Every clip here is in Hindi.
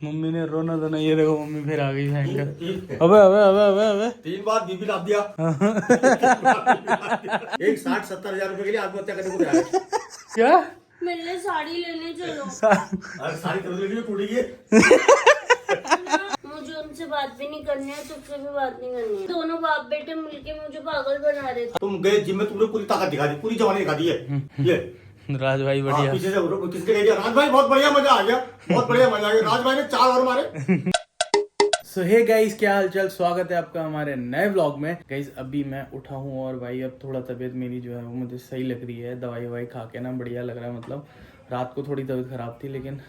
मम्मी ने रोना था ना, ये देखो मम्मी फिर आ गई भयंकर। अबे अबे अबे अबे अबे 3 बार बीबी लाभ दिया। एक 60-70 हजार रुपए के लिए आत्महत्या करने को तैयार है। क्या? मेरे लिए साड़ी लेने चलो। अरे सारी खरीद लेगी टूटेगी। मुझे उनसे बात भी नहीं करनी है, तुझसे भी बात नहीं करनी है। दोनों बाप बेटे मिलके मुझे पागल बना रहे थे। तुम गए जिम में, तुमने पूरी ताकत दिखा दी, पूरी जवानी दिखा दी है। ये राज भाई बढ़िया। पीछे से किसके कह दिया राज भाई बहुत बढ़िया मजा आ गया, बहुत बढ़िया मजा आ गया। राज भाई ने 4 और मारे। सो हे गाइस, क्या हालचाल, स्वागत है आपका हमारे नए व्लॉग में। गाइस अभी मैं उठा हूँ और भाई अब थोड़ा तबीयत मेरी जो है वो मुझे सही लग रही है। दवाई ववाई खा के ना बढ़िया लग रहा है। मतलब रात को थोड़ी तबीयत खराब थी लेकिन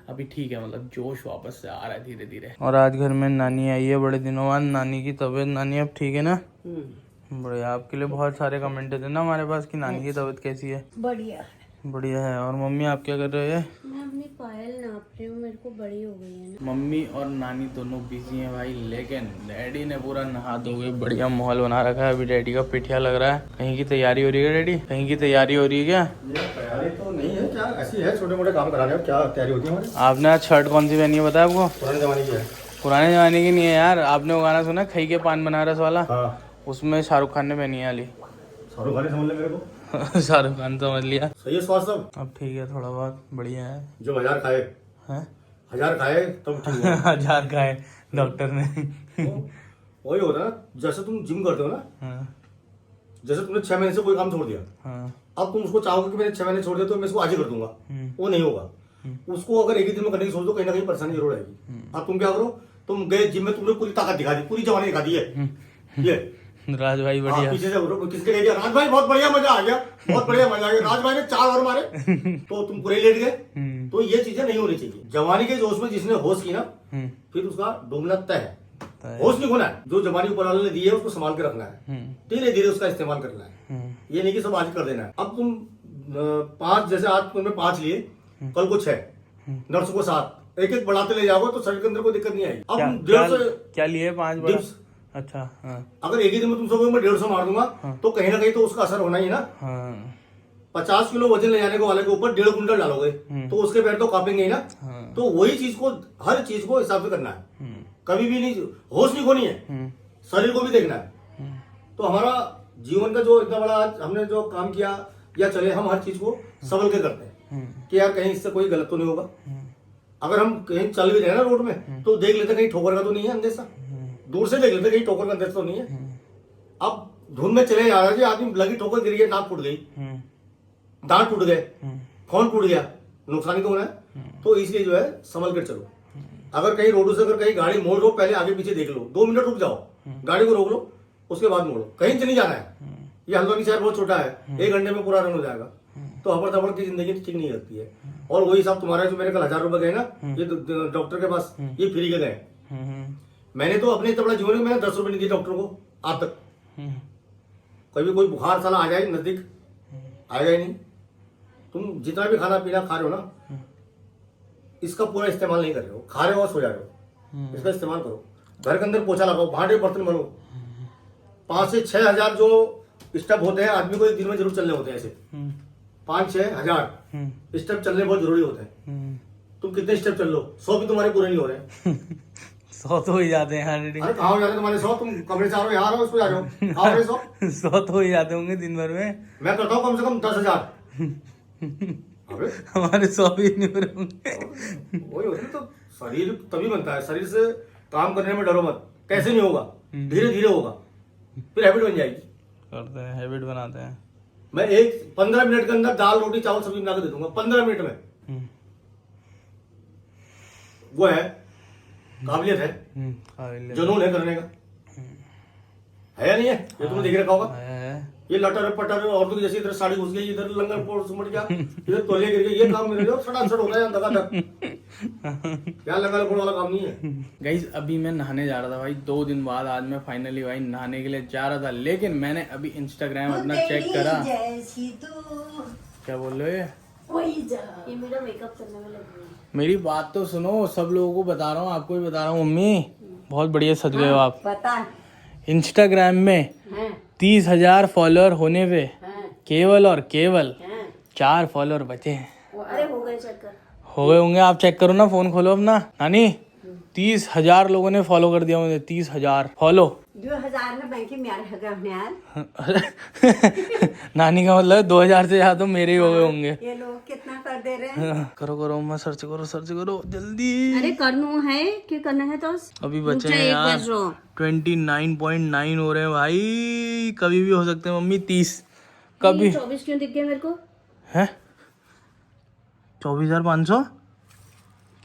अभी ठीक है, मतलब जोश वापस से आ रहा है धीरे धीरे। और आज घर में नानी आई है बड़े दिनों बाद। नानी की तबीयत, नानी अब ठीक है ना? बढ़िया। आपके लिए बहुत सारे कमेंट थे ना हमारे पास कि नानी की तबीयत कैसी है। बढ़िया बढ़िया है। और मम्मी आप क्या कर रहे हैं? मैं अपनी पायल नाप रही हूँ, मेरे को बड़ी हो गई है ना। मम्मी और नानी दोनों बिजी हैं भाई, लेकिन डैडी ने पूरा नहा धो के बढ़िया माहौल बना रखा है। अभी डैडी का पिठिया लग रहा है। कहीं की तैयारी हो रही है डैडी? कहीं की तैयारी हो रही है क्या? तैयारी तो नहीं है, क्या ऐसी है, छोटे मोटे काम करा रहे हो। क्या तैयारी होती है हमारी? आपने आज शर्ट कौन सी पहनी है पता है आपको? पुराने जमाने की है। पुराने जमाने की नहीं है यार। आपने वो गाना सुना खई के पान बनारस वाला? हाँ, उसमें शाहरुख खान ने पहनी है वाली। शाहरुख खान समझ ले मेरे को। शाहरुख खान समझ लिया। सही है स्वास्थ्य सब? अब ठीक है, थोड़ा बहुत बढ़िया है। जो 1000 खाए, हैं? 1000 खाए तब ठीक है। 1000 का है डॉक्टर ने। वही होता है ना, जैसे तुम जिम करते हो ना, हाँ जैसे तुमने 6 महीने से कोई काम छोड़ दिया, हाँ। अब तुम उसको चाहोगे कि मैंने 6 महीने छोड़ दिया तो मैं इसको आज ही कर दूंगा, वो नहीं होगा। उसको अगर एक ही दिन में करने की सोच दो, कहीं ना कहीं परेशानी जरूर आएगी। अब तुम क्या करो, तुम गए जिम में, तुमने पूरी ताकत दिखा दी, पूरी जवानी दिखा दी है। ये राज भाई बढ़िया। पीछे से किसके कह दिया राज भाई बहुत बढ़िया मजा आ गया, बहुत बढ़िया मजा आ गया। राज भाई ने 4 और मारे तो तुम पूरे लेट गए। तो ये चीजें नहीं होनी चाहिए। जवानी के जोश में जिसने होश की ना, फिर उसका डूबना तय है। होश नहीं खोना है। जो जवानी ऊपर वाले ने दी है उसको संभाल के रखना है, धीरे धीरे उसका इस्तेमाल करना है। ये नहीं कि सब आज कर देना है। अब तुम 5, जैसे आज तुमने 5 लिए, कल को 6, नर्स को 7, एक एक बढ़ाते ले जाओगे तो शरीर के अंदर कोई दिक्कत नहीं आएगी। अब 150 क्या लिए 5 बड़ा? अच्छा हाँ। अगर एक ही दिन में तुम सब मैं 150 मार दूंगा तो कहीं ना कहीं तो उसका असर होना ही है ना। हाँ। 50 किलो वजन ले जाने को वाले के ऊपर 1.5 कुंटल डालोगे तो उसके पैर तो कांपेंगे ही ना। तो वही चीज को, हर चीज को हिसाब से करना है। कभी भी नहीं, होश नहीं खोनी है, शरीर को भी देखना है। तो हमारा जीवन का जो इतना बड़ा आज हमने जो काम किया या चले, हम हर चीज को संभल के करते हैं कि यार कहीं इससे कोई गलत तो नहीं होगा। अगर हम कहीं चल भी रहे ना रोड में तो देख लेते कहीं ठोकर का तो नहीं है अंदेशा, दूर से देख लेते कहीं ठोकर का अंदेशा तो नहीं है। अब धुन में चले जा रहा है, आदमी लगी ठोकर गिर गई, नाक फूट गई, दांत टूट गए, फोन टूट गया, नुकसान तो होना है। तो इसलिए जो है संभल कर चलो। अगर कहीं रोडों से अगर कहीं गाड़ी मोड़ लो, पहले आगे पीछे देख लो, 2 मिनट रुक जाओ, गाड़ी को रोक लो, उसके बाद मोड़ो। कहीं से नहीं जाना है। ये हल्द्वानी शहर बहुत छोटा है, 1 घंटे में पूरा रन हो जाएगा। तो हबड़ दबड़ की जिंदगी ठीक नहीं लगती है। और वही सब तुम्हारा जो मेरे कल 1000 रुपए गए ना, ये डॉक्टर के पास, ये फ्री के गए। मैंने तो अपने इतना बड़ा जीवन में मैंने 10 रुपए नहीं दिए डॉक्टर को आज तक। कभी कोई बुखार साला आ जाए नजदीक, आएगा ही नहीं। तुम जितना भी खाना पीना खा रहे हो ना, इसका पूरा इस्तेमाल नहीं कर रहे हो, खा रहे हो और सो जा रहे हो। इसका इस्तेमाल करो। घर के अंदर पोछा लगाओ, भांडे बर्तन बनो। 5 से 6 हजार जो स्टेप होते हैं, आदमी को एक दिन में जरूर चलने होते हैं। ऐसे 5-6 हजार स्टेप चलने बहुत जरूरी होते हैं। तुम कितने स्टेप चल लो, 100 भी तुम्हारे पूरे नहीं हो रहे। 100 तो ही जाते हैं। अरे कहाँ हो जाते तुम्हारे 100? तुम कमरे से आ रहे हो, यहाँ रहो, उसको जा रहे हो, कहाँ हो रहे 100? 100 तो ही जाते होंगे दिन भर में। मैं करता हूँ कम से कम 10,000। हमारे 100 भी नहीं हो रहे होंगे। वही होता है। तो शरीर तभी बनता है, शरीर से काम करने में डरो मत। कैसे नहीं होगा, धीरे धीरे होगा, फिर हैबिट बन जाएगी। करते हैं, हैबिट बनाते हैं। मैं 15 मिनट के अंदर दाल रोटी चावल सब्जी बना के दे दूंगा, 15 मिनट में। वो है काबिलियत है, जुनून है करने का, है या नहीं है? ये तुमने देख रखा होगा। ये लटर पटर औरतों की जैसी, इधर साड़ी घुस गई, इधर लंगर पोड़ सुमट गया, इधर तोलिया गिर गई, ये काम मेरे लिए सड़ासड़ होता है दगा तक। क्या लंगर पोड़ वाला काम नहीं है। गाइस अभी मैं नहाने जा रहा था भाई, 2 दिन बाद आज मैं फाइनली भाई नहाने के लिए जा रहा था। लेकिन मैंने अभी इंस्टाग्राम अपना चेक करा। क्या बोल रहे हो? ये मेरा मेकअप करने में लग रही है। मेरी बात तो सुनो, सब लोगों को बता रहा हूँ, आपको भी बता रहा हूँ। मम्मी बहुत बढ़िया सज गए हो आप। पता इंस्टाग्राम में 30,000 फॉलोअर होने पे केवल और केवल 4 फॉलोअर बचे हैं। अरे हो गए चक्कर। हो गए होंगे, आप चेक करो ना, फोन खोलो अपना। नानी 30,000 लोगों ने फॉलो कर दिया मुझे, 30,000 फॉलो। 2000 में बैंक में यार यार नानी का मतलब 2000 से ज्यादा तो मेरे ही हो गए होंगे। ये लोग कितना कर दे रहे हैं। करो करो अम्मा, सर्च करो जल्दी। अरे करना है, क्या करना है तो अभी बचे हैं यार 29.9 हो रहे हैं भाई, कभी भी हो सकते हैं मम्मी 30 कभी। 24 क्यों दिख गया मेरे को? है 24,500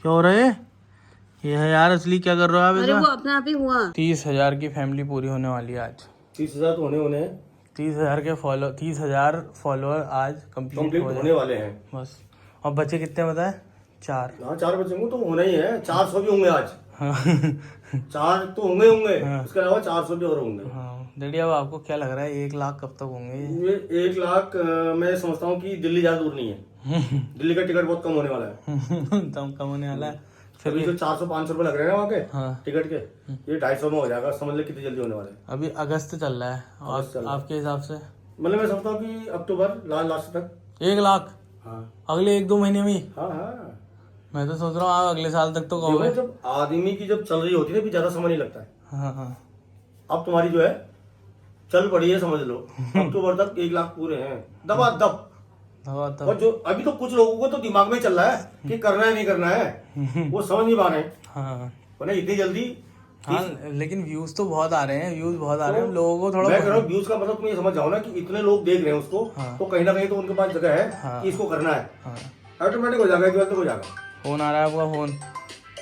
क्या हो रहा है ये? है यार असली, क्या कर रहे हो आप अरे ऐसा? वो अपने आप ही हुआ। 30,000 की फैमिली पूरी होने वाली है आज। 30,000 तो होने हैं, 30,000 के 30,000 फॉलोअर आज कंप्लीट होने वाले हैं बस। और बच्चे कितने बताए? 4। हाँ 4 बच्चों तो होना ही है, 400 भी होंगे आज। 4 तो होंगे उसके अलावा 400 भी और होंगे। हाँ डैडी, अब आपको क्या लग रहा है 1 लाख कब तक होंगे ये? ये 1 लाख मैं समझता हूँ कि दिल्ली ज्यादा दूर नहीं है। दिल्ली का टिकट बहुत कम होने वाला है। तब कम होने वाला है फिर अभी भी। जो 400-500 रुपए लग रहे हैं ना वहाँ के हाँ। टिकट के, ये 250 में हो जाएगा। समझ ले कितनी जल्दी होने वाला है। अभी अगस्त चल रहा है, अगस्त चल रहा है। आपके हिसाब से? मतलब मैं समझता हूँ कि अक्टूबर लास्ट तक 1 लाख हाँ अगले 1-2 महीने में ही? हाँ हाँ। मैं तो सोच रहा हूँ आप अगले साल तक तो कहोगे। देखो, जब आदमी की जब चल रही होती है भी ज्यादा समय नहीं लगता है। हाँ हाँ। अब तुम्हारी जो है चल पड़ी है, समझ लो अक्टूबर तक 1 लाख पूरे हैं दबा दब। दवा तब। और जो अभी तो कुछ लोगों को तो दिमाग में चल रहा है कि करना है नहीं करना है, वो समझ नहीं पा रहे हैं। हाँ वरना इतनी जल्दी हाँ, लेकिन व्यूज तो बहुत आ रहे हैं, व्यूज बहुत आ रहे हैं लोगों को थोड़ा। मैं कह रहा हूँ व्यूज का मतलब तुम ये समझ जाओ ना कि इतने लोग देख रहे हैं उसको, तो कहीं ना कहीं तो उनके पास जगह है कि इसको करना है। हाँ। ऑटोमेटिक हो जाएगा, हो जाएगा। फोन आ रहा है आपका,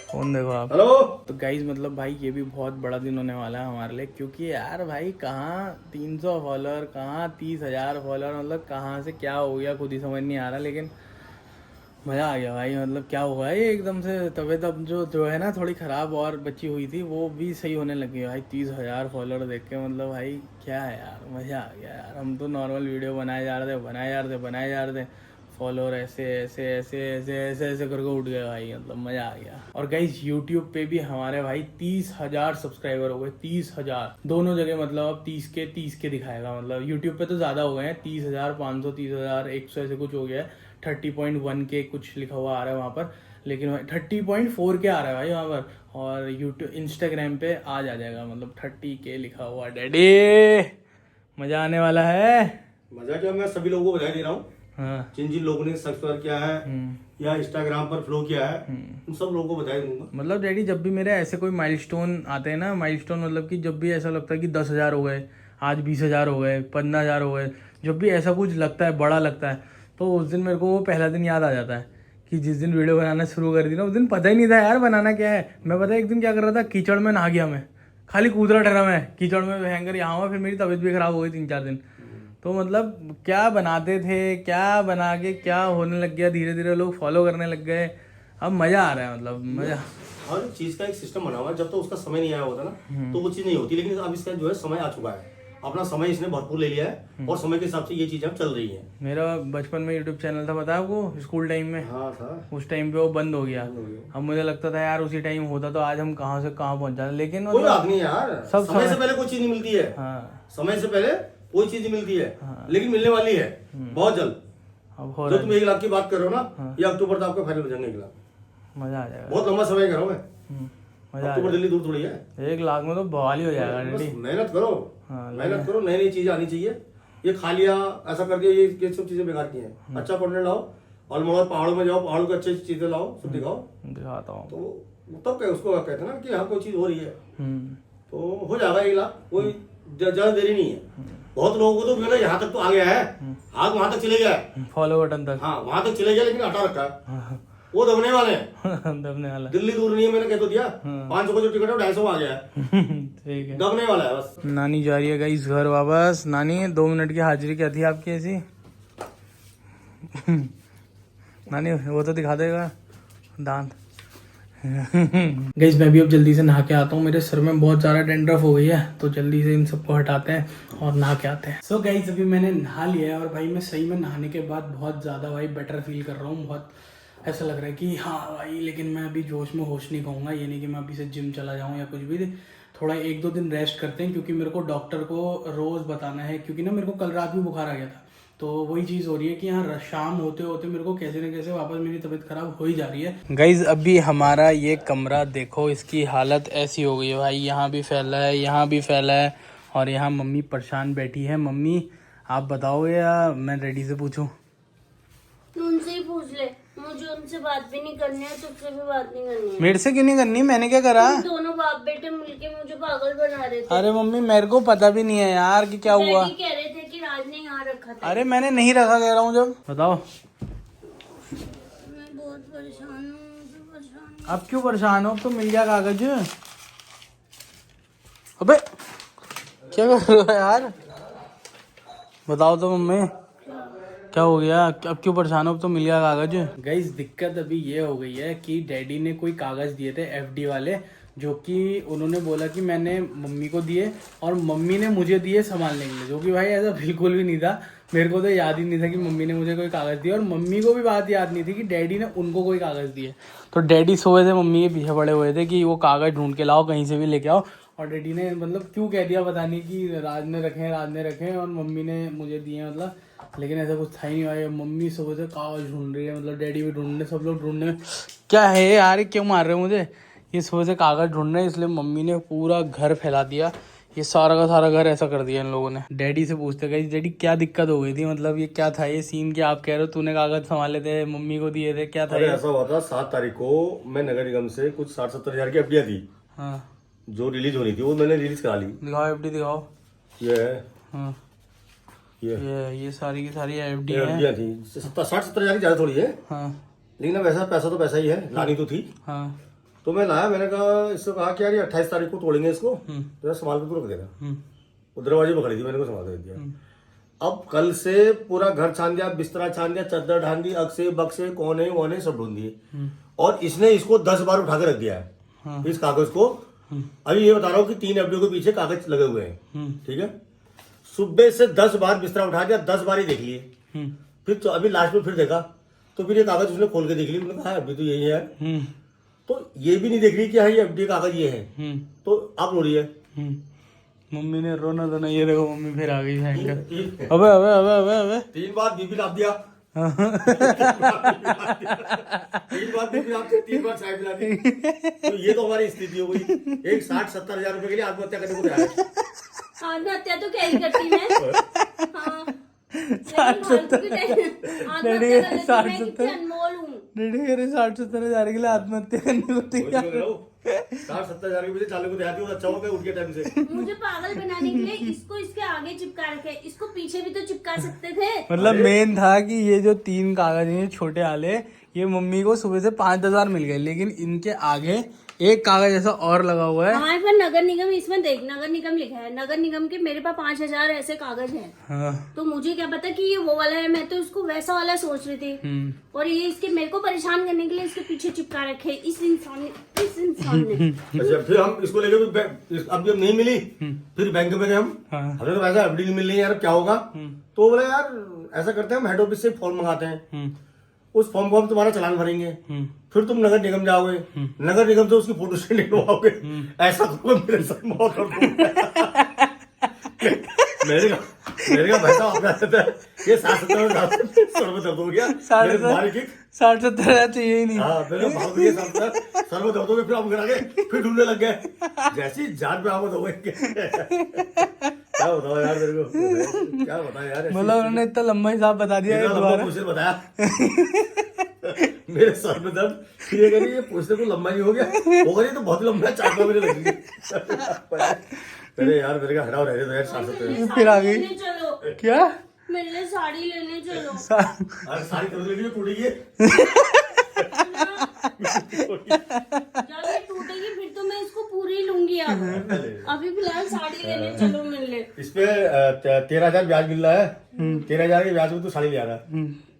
फोन देखो आप। हेलो। तो गाइज मतलब भाई ये भी बहुत बड़ा दिन होने वाला है हमारे लिए, क्योंकि यार भाई कहाँ 300 फॉलोअर, कहाँ 30,000 फॉलोअर, मतलब कहाँ से क्या हो गया खुद ही समझ नहीं आ रहा। लेकिन मज़ा आ गया भाई, मतलब क्या हुआ है एकदम से तबीयत अब जो है ना थोड़ी ख़राब और बची हुई थी वो भी सही होने लगी है भाई। 30,000 फॉलोअर देख के मतलब भाई क्या है यार, मज़ा आ गया यार। हम तो नॉर्मल वीडियो बनाए जा रहे थे, फॉलोअर ऐसे करके उठ गए भाई, मतलब मज़ा आ गया। और गाइज यूट्यूब पे भी हमारे भाई 30,000 सब्सक्राइबर हो गए, 30,000 दोनों जगह। मतलब अब 30 के दिखाएगा, मतलब यूट्यूब पे तो ज़्यादा हो गए हैं, 30,500 30,100 ऐसे कुछ हो गया है। 30.1 के कुछ लिखा हुआ आ रहा है वहाँ पर, लेकिन भाई 30.4 के आ रहा है भाई वहाँ पर। और यूट्यूब इंस्टाग्राम पे आज आ जाएगा, मतलब 30 के लिखा हुआ। डैडी मज़ा आने वाला है। मजा क्या, मैं सभी लोगों को बधाई दे रहा हूँ हाँ। जिन लोगों ने सब्सक्राइब किया है या इंस्टाग्राम पर फॉलो किया है, उन सब लोगों को बधाई दूंगा। मतलब डैडी जब भी मेरे ऐसे कोई माइलस्टोन आते हैं ना, माइलस्टोन मतलब कि जब भी ऐसा लगता है कि 10,000 हो गए, आज 20,000 हो गए, 15,000 हो गए, जब भी ऐसा कुछ लगता है बड़ा लगता है, तो उस दिन मेरे को वो पहला दिन याद आ जाता है कि जिस दिन वीडियो बनाना शुरू कर दी ना, उस दिन पता ही नहीं था यार बनाना क्या है। मैं पता है एक दिन क्या कर रहा था, कीचड़ में नहा गया मैं, खाली कूद रहा ठहरा मैं कीचड़ में हैंगर यहाँ हुआ, फिर मेरी तबीयत भी खराब हो गई 3-4 दिन। तो मतलब क्या बनाते थे, क्या बना के क्या होने लग गया, धीरे धीरे लोग फॉलो करने लग गए। अब मज़ा आ रहा है, मतलब मज़ा। हर चीज का एक सिस्टम बना हुआ है, जब तक उसका समय नहीं आया होता ना तो वो चीज नहीं होती। लेकिन अब इसका जो है समय आ चुका है, अपना समय इसने भरपूर ले लिया है और समय के हिसाब से ये चीजें अब चल रही है। मेरा बचपन में यूट्यूब चैनल था, पता है आपको, स्कूल टाइम में। हाँ था। उस टाइम पे वो बंद हो गया। अब मुझे लगता था यार उसी टाइम होता तो आज हम कहाँ से कहाँ पहुँच जाते, लेकिन कोई बात नहीं यार, सब समय से पहले कोई चीज नहीं मिलती है। हाँ समय से पहले कोई चीज नहीं मिलती है, लेकिन मिलने वाली है बहुत जल्द। अब हो जो रहा तुम 1 लाख की बात कर रहे हो ना, ये अक्टूबर तक आपका फाइनल हो जाएंगे 1 लाख। है, मज़ा आ जाएगा। बहुत लंबा समय कर रहा हूँ मैं, मज़ा आ अक्टूबर दिल्ली दूर थोड़ी है। जाएगा। 1 लाख में तो बवाल ही हो जाएगा बस डैडी। मेहनत करो, हाँ, मेहनत करो, नई नई चीजें आनी चाहिए। ये खा लिया ऐसा कर दिया, ये सब चीजें बेकार की हैं। अच्छा कंटेंट लाओ, ऑलमोस्ट पहाड़ों में जाओ, पहाड़ों की अच्छी चीजें लाओ, सब दिखाओ, दिखाता हूँ। तो तब क्या उसको कहते हैं ना कि हाँ कोई चीज हो रही है, तो हो जाएगा 1 लाख। कोई ज्यादा देरी नहीं है। बहुत लोगों को तो ना यहाँ तक तो आ गया है, हाथ वहां तक चले गया है, फॉलो बटन तक। हाँ वहां तक चले गया, लेकिन हटा रखा है। वो दबने वाले हैं। दबने वाला। दिल्ली दूर नहीं है, मैंने कह तो दिया। 500 का जो टिकट है 250 आ गया है, ठीक है। दबने वाला है बस। नानी जा रही है गाइस घर वापस। नानी 2 मिनट की हाजिरी क्या थी आपकी ऐसी? नानी वो तो दिखा देगा दांत। गाइस मैं भी अब जल्दी से नहा के आता हूँ, मेरे सर में बहुत ज़्यादा डैंड्रफ हो गई है, तो जल्दी से इन सबको हटाते हैं और नहा के आते हैं। सो गाइस अभी मैंने नहा लिया है और भाई मैं सही में नहाने के बाद बहुत ज़्यादा भाई बेटर फील कर रहा हूँ। बहुत ऐसा लग रहा है कि हाँ भाई, लेकिन मैं अभी जोश में होश नहीं कहूँगा, ये नहीं कि मैं अभी से जिम चला जाऊँ या कुछ भी। थोड़ा 1-2 दिन रेस्ट करते हैं, क्योंकि मेरे को डॉक्टर को रोज़ बताना है, क्योंकि ना मेरे को कल रात भी बुखार आ गया था। तो वही चीज़ हो रही है कि यहाँ शाम होते होते मेरे को कैसे न कैसे वापस मेरी तबीयत खराब हो ही जा रही है। गाइज अभी हमारा ये कमरा देखो, इसकी हालत ऐसी हो गई है भाई, यहाँ भी फैला है, यहाँ भी फैला है, और यहाँ मम्मी परेशान बैठी है। मम्मी आप बताओ या मैं रेडी से पूछूं? उनसे ही पूछ ले, मुझे उनसे बात भी नहीं करनी है, तुझसे भी बात नहीं करनी है। मेरे से क्यों नहीं करनी, मैंने क्या करा? दोनों बाप बेटे मिलके मुझे पागल बना रहे थे। अरे मम्मी मेरे को पता भी नहीं है यार कि क्या हुआ। डैडी कह रहे थे कि राज ने यहाँ रखा था। अरे मैंने नहीं रखा कह रहा हूँ जब। बताओ। मैं बहुत परेशान हूँ, मुझे परेशान हूँ। अब क्यों परेशान हो? अब तो मिल गया कागज। अबे क्या कर रहे हो यार? बताओ तो मम्मी क्या हो गया? अब क्यों परेशान हो? अब तो मिल गया कागज। गाइस दिक्कत अभी ये हो गई है कि डैडी ने कोई कागज दिए थे एफडी वाले, जो कि उन्होंने बोला कि मैंने मम्मी को दिए और मम्मी ने मुझे दिए संभालने के लिए, जो कि भाई ऐसा बिल्कुल भी नहीं था। मेरे को तो याद ही नहीं था कि मम्मी ने मुझे कोई कागज दिया, और मम्मी को भी बात याद नहीं थी कि डैडी ने उनको कोई कागज दिए। तो डैडी सोए थे, मम्मी के पीछे पड़े हुए थे कि वो कागज ढूंढ के लाओ, कहीं से भी लेके आओ। और डैडी ने मतलब क्यों कह दिया पता नहीं कि राज ने रखे और मम्मी ने मुझे दिए, मतलब लेकिन ऐसा कुछ था ही नहीं भाई। मम्मी सुबह से कागज ढूंढ रही है, मतलब डैडी भी ढूंढने, सब लोग ढूंढने। क्या है यार, क्यों मार रहे हो मुझे? ये सुबह से कागज ढूंढ रहे हैं, इसलिए मम्मी ने पूरा घर फैला दिया, ये सारा का सारा घर ऐसा कर दिया इन लोगों ने। डैडी से पूछते गए डैडी क्या दिक्कत हो गई थी, मतलब ये क्या था ये सीन कि आप कह रहे हो तूने कागज संभाले थे, मम्मी को दिए थे, क्या था? अरे ऐसा हुआ था 7 तारीख को मैं नगर निगम से कुछ 60-70 हजार की एफडियां थी। हाँ जो रिलीज होनी थी वो मैंने रिलीज करा ली। दिखाओ एफडी दिखाओ। ये है, हाँ ये सारी की सारी एफडी एफडियां थी। 60-70 हजार की ज्यादा थोड़ी है, हाँ लेकिन अब ऐसा पैसा तो पैसा ही है, लानी तो थी। हाँ तो मैं लाया, मैंने कहा इसको कहा कि यार ये 28 तारीख को तोड़ेंगे इसको, तो संभाल के तू रख देगा। वो दरवाजे पकड़ी थी, मैंने को संभाल के दे दिया। अब कल से पूरा घर छान दिया, बिस्तरा छान दिया, चादर ढान दी, अक्से बक्से कोने वोने सब ढूंढ दिए, और इसने इसको 10 बार उठा के रख दिया है इस कागज को। अभी ये बता रहा हूँ कि 3 एफडी के पीछे कागज लगे हुए हैं, ठीक है। सुबह से 10 बार बिस्तरा उठा दिया, 10 बार ही देख लिए, फिर तो अभी लास्ट में फिर देखा, तो फिर ये कागज उसने खोल के देख लिया। मैंने कहा अभी तो यही है, तो ये भी नहीं देख रही कि हाँ ये एफडी कागज ये है, तो अब रो रही है। मम्मी ने रोना था ना, ये देखो मम्मी फिर आ गई भयंकर। 3 अबे अबे अबे अबे अबे 3 बार बीबी नाप दिया, 3 बार बीबी नाप दी, 3 बार चाय पिला दी। तो ये तो हमारी स्थिति हो गई। एक 60-70 हजार रुपए के लिए आत्महत्या करने को तैयार है। आत्महत्या तो क्या ही करती मैं। हाँ। अनमोल हूँ। डैडी कह रहे 60-70 हजार के लिए आत्महत्या करने को तैयार। 60-70 हजार के पीछे चालू को तैयार थी, अच्छा हो गया उठ के टाइम से। मुझे पागल बनाने के लिए इसको इसके आगे चिपका रखे, इसको पीछे भी तो चिपका सकते थे। मतलब मेन था कि ये जो 3 कागज हैं छोटे वाले, ये मम्मी को सुबह से 5-10 हजार मिल गए, लेकिन इनके आगे एक कागज ऐसा और लगा हुआ है। हमारे पास नगर निगम, इसमें देख नगर निगम लिखा है, नगर निगम के मेरे पास 5000 ऐसे कागज हैं। हाँ। तो मुझे क्या पता कि ये वो वाला है, मैं तो इसको वैसा वाला सोच रही थी। और ये इसके मेरे को परेशान करने के लिए इसके पीछे चिपका रखे इस इंसान ने। अच्छा फिर हम इसको लेके अब जब नहीं मिली, फिर बैंक में गए हम, हमें तो पैसा एफडी नहीं मिल रही है यार, क्या होगा? तो बोले यार ऐसा करते हैं, हम हेड ऑफिस से फॉर्म मंगाते हैं, उस फॉर्म को हम तुम्हारा चालान भरेंगे, फिर तुम नगर निगम जाओगे, नगर निगम से उसकी फोटो स्टेट निकलवाओगे। ऐसा तो मेरे साथ बहुत मेरे का पैसा अपना रहता है, ये 60-70 में दर्द हो गया, 60-70 हजार चाहिए ही नहीं। हाँ मेरे भाग गए, सर में दर्द हो गया, फिर हम घर आ गए, फिर ढूंढने लग गए, जैसी जान पे आमद हो गई। क्या बताओ यार मेरे को, क्या बताया यार, मतलब उन्होंने इतना लंबा हिसाब बता दिया है दोबारा। मुझे बताया मेरे सर में दर्द, फिर ये कह रही है पूछने को लंबा नहीं हो गया, होगा नहीं तो बहुत लंबा है, 4 महीने लगेंगे। अरे यार मेरे का हराव रह गया 60-70। फिर आ गई। चलो क्या मेरे साड़ी लेने चलो। अरे सारी तरह टूटेगी, जब ये टूटेगी फिर तो मैं इसको पूरी लूंगी। अभी फिलहाल साड़ी लेने चलो मिलने। इस पे 13,000 ब्याज मिल रहा है, 13,000 के ब्याज में तो साड़ी ले आ रहा है।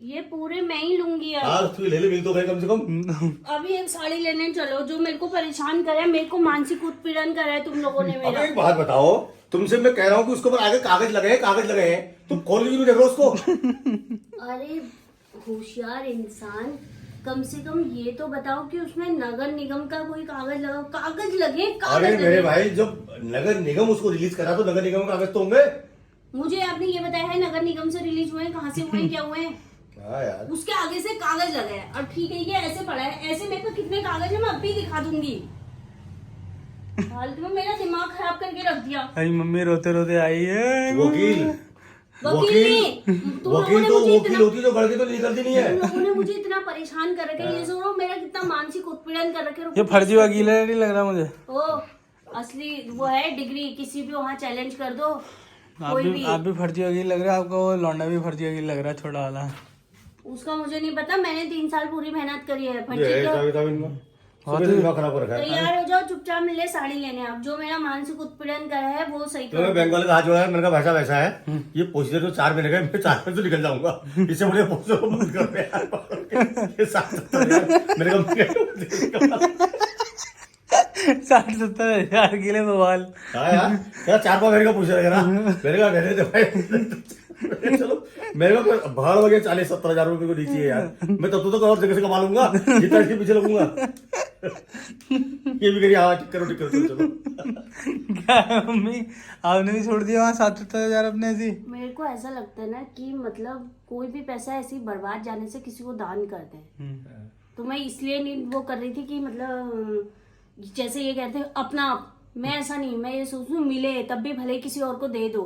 ये पूरे मैं ही लूंगी अब। हाँ तू ले ले, मिल तो गए कम से कम। अभी एक साड़ी लेने चलो, जो मेरे को परेशान करे, मेरे को मानसिक उत्पीड़न करा है तुम लोगों ने मेरा। एक बात बताओ, तुमसे मैं कह रहा हूँ कि उसके ऊपर आगे कागज लगे हैं, तुम खोल के भी देख रहे हो उसको। अरे होशियार इंसान, कम से कम ये तो बताओ कि उसमें नगर निगम का कोई कागज लगा, कागज लगे। अरे मेरे भाई जब नगर निगम उसको रिलीज करा तो नगर निगम कागज तो होंगे। मुझे आपने ये बताया है नगर निगम से रिलीज हुए हैं, कहाँ से हुए हैं, क्या हुए हैं? हाँ यार, उसके आगे से कागज लगा है और ठीक है ये ऐसे पड़ा है, ऐसे मेरे को कितने कागज है मैं अब भी दिखा दूंगी। फालतू में मेरा दिमाग खराब करके रख दिया। अरे मम्मी रोते रोते आई है। वकील तुम लोगों ने तो मुझे वकील होती तो गलती तो निकलती नहीं है। तुम लोगों ने मुझे इतना परेशान कर रखा है, ये सुनो मेरा कितना मानसिक उत्पीड़न कर रखे। ये फर्जी वकील है नहीं लग रहा मुझे। ओ असली वो है डिग्री, किसी भी वहाँ चैलेंज कर दो। आप भी फर्जी वकील लग रहे हैं, आपको वो लौंडा भी फर्जी वकील लग रहा है छोटा वाला। उसका मुझे नहीं पता, मैंने 3 साल पूरी मेहनत करी है। दिमाग खराब कर रखा है। तैयार हो जाओ, चुपचाप मिले साड़ी लेने। अब जो मेरा मानसिक उत्पीड़न कर है वो सही तो मैं बैंक वाले का हाथ जोड़ा है, मैंने कहा वैसा है, ये प्रोसीजर तो 4 महीने का है, मैं 4 महीने तो निकल जाऊंगा, इससे बढ़िया प्रोसीजर को बंद कर दे यार। ये 60-70 मेरे को 60-70 हजार के लिए बवाल। हाँ यार 4-5 महीने का प्रोसीजर है ना, मेरे का रहने दे भाई। चलो मेरे को भाड़ हो गया 40-70 हजार रुपये को नीचे है यार, मैं तब तो और जगह से कमा लूंगा जितना इसके पीछे लगूंगा। ये भी करिए, हाँ टिक करो चलो। क्या है मम्मी, आपने भी छोड़ दिया वहाँ 60-70 हजार अपने ऐसी? मेरे को ऐसा लगता है ना कि मतलब कोई भी पैसा ऐसे ही बर्बाद जाने से किसी को दान कर दे। तो मैं इसलिए नहीं वो कर रही थी कि मतलब जैसे ये कहते हैं अपना आप, मैं ऐसा नहीं, मैं ये सोचूं मिले तब भी भले किसी और को दे दो,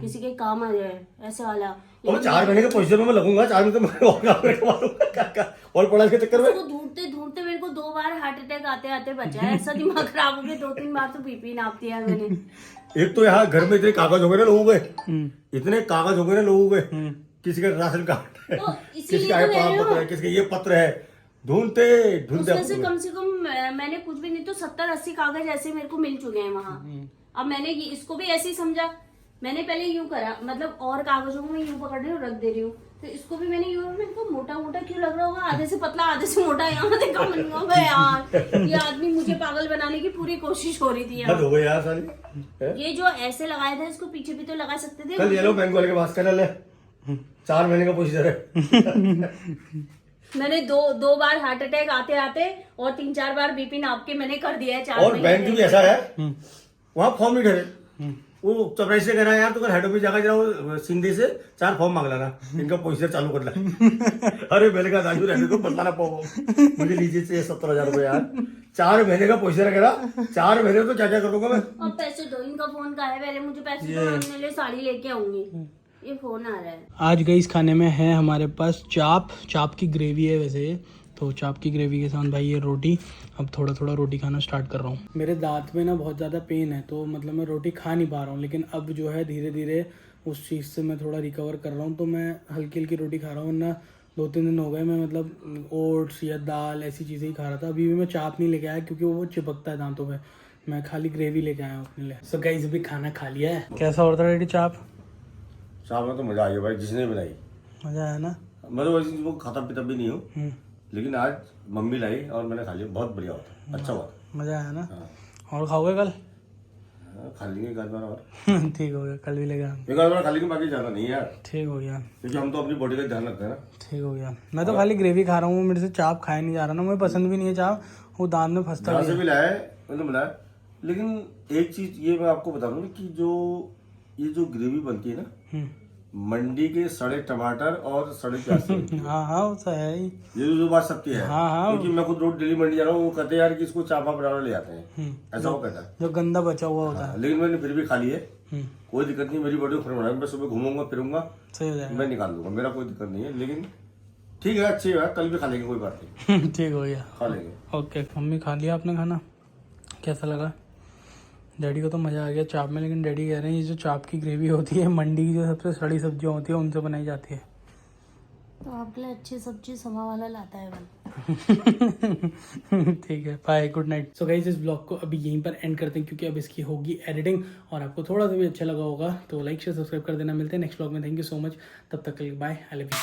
किसी के काम आ जाए, ऐसे वाला। और 4 महीने के प्रोसीजर में मैं लगूंगा, 4 महीने तो मैं और काम करवा लूंगा और पढ़ाई के चक्कर में। ढूंढते ढूंढते मेरे को 2 बार हार्ट अटैक आते आते बचा है। ऐसा दिमाग खराब हो गया, 2-3 बार तो बीपी नाप दिया मैंने। एक तो यहाँ घर में इतने कागज हो गए ना लोगों के, इतने कागज हो गए ना लोगों के, किसी का राशन कार्ड, तो किसी का प्रमाण पत्र है, किसी का ये पत्र है, ढूंढते उसमें से कम मैंने कुछ भी नहीं तो 70-80 कागज ऐसे मेरे को मिल चुके हैं वहाँ। अब मैंने इसको भी ऐसे ही समझा, मैंने पहले यूं करा, मतलब और कागजों को मैं यूं पकड़ रही हूँ रख दे रही हूँ, तो इसको भी मैंने यूं, मेरे को मोटा मोटा क्यों लग रहा होगा, आधे से पतला आधे से मोटा, यहाँ से कम नहीं होगा यार। ये आदमी मुझे पागल बनाने की पूरी कोशिश हो रही थी यार। हो गई यार साली। ये जो ऐसे लगाया था इसको पीछे भी तो लगा सकते थे। कल ये लो बैंक वाले के पास, कल 4 महीने का प्रोसीजर है। मैंने दो बार हार्ट अटैक आते आते और 3-4 बार बीपी नाप के मैंने कर दिया है 4 और बैंक भी ऐसा है, वहाँ फॉर्म नहीं ठहरे, वो चपराई से कह रहा है यार, तो हेड ऑफिस जाकर जरा सिंधी से 4 फॉर्म मांग लाना, इनका प्रोसीजर चालू कर ला। अरे मैंने कहा राजू रहने को बताना पाओ, मुझे लीजिए चाहिए 70,000 रुपये यार, 4 महीने का प्रोसीजर कह रहा, 4 महीने तो क्या क्या करूंगा मैं। अब पैसे दो, इनका फोन का है, पहले मुझे पैसे दो, मैं ले साड़ी लेके आऊंगी। ये फोन आ रहा है। आज गई इस खाने में है हमारे पास चाप की ग्रेवी है वैसे ये, तो चाप की ग्रेवी के साथ भाई ये रोटी। अब थोड़ा थोड़ा रोटी खाना स्टार्ट कर रहा हूँ। मेरे दांत में ना बहुत ज़्यादा पेन है, तो मतलब मैं रोटी खा नहीं पा रहा हूँ, लेकिन अब जो है धीरे धीरे उस चीज़ से मैं थोड़ा रिकवर कर रहा हूँ, तो मैं हल्की हल्की रोटी खा रहा हूँ। वरना 2-3 दिन हो गए मैं मतलब ओट्स या दाल ऐसी चीज़ें ही खा रहा था। अभी भी मैं चाप नहीं लेके आया क्योंकि वो चिपकता है दांतों पे, मैं खाली ग्रेवी लेके आया हूँ अपने लिए। सो गाइस अभी खाना खा लिया है। कैसा होता है चाप? चाप में तो मजा आ गया भाई, जिसने बनाई मजा आया ना। मैं तो वैसे वो खाता पीता भी नहीं हूँ, लेकिन आज मम्मी लाई और मैंने खा लिया, बहुत बढ़िया होता, अच्छा हुआ, मजा आया ना। हाँ। और खाओगे कल? खा लेंगे एक आध बार और। ठीक हो गया, कल भी लेगा। एक आध बार खा लेंगे, बाकी ज्यादा नहीं यार। ठीक हो गया, क्योंकि हम तो अपनी बॉडी का ध्यान रखते हैं ना। ठीक हो गया। मैं तो खाली ग्रेवी खा रहा हूँ, मेरे से चाप खाया नहीं जा रहा ना, मुझे पसंद भी नहीं है चाप, वो दांत में फंसता भी लाया मैंने बनाया। लेकिन एक चीज ये मैं आपको बता दूं कि ये जो ग्रेवी बनती है ना, मंडी के सड़े टमाटर और सड़े प्याज से। हाँ वो तो है ही, ये जो बात सत्य है। हाँ। क्योंकि मैं खुद रोज डेली मंडी जा रहा हूँ, वो कहते हैं यार कि इसको चापा बनाना ले आते हैं, ऐसा वो कहता है, जो गंदा बचा हुआ होता है। लेकिन मैंने फिर भी खा लिए, कोई दिक्कत नहीं, मेरी बॉडी को फिर बनाया, मैं सुबह घूमूंगा फिरूंगा, सही हो जाएगा, मैं निकाल दूंगा, मेरा कोई दिक्कत नहीं है। लेकिन ठीक है, अच्छी है, कल भी खा लेंगे, कोई बात नहीं। ठीक हो गया, खा लेंगे। ओके। मम्मी खा लिया आपने खाना, कैसा लगा? डैडी को तो मज़ा आ गया चाप में, लेकिन डैडी कह रहे हैं ये जो चाप की ग्रेवी होती है मंडी की जो सबसे सड़ी सब्जियां होती है उनसे बनाई जाती है। तो आपके लिए अच्छी सब्जी सवा वाला लाता है ठीक है, bye, good night. So guys इस ब्लॉग को अभी यहीं पर एंड करते हैं, क्योंकि अब इसकी होगी एडिटिंग, और आपको थोड़ा सा भी अच्छा लगा होगा तो लाइक शेयर सब्सक्राइब कर देना। मिलते हैं नेक्स्ट ब्लॉग में, थैंक यू सो मच, तब तक के लिए बाय, आई लव यू।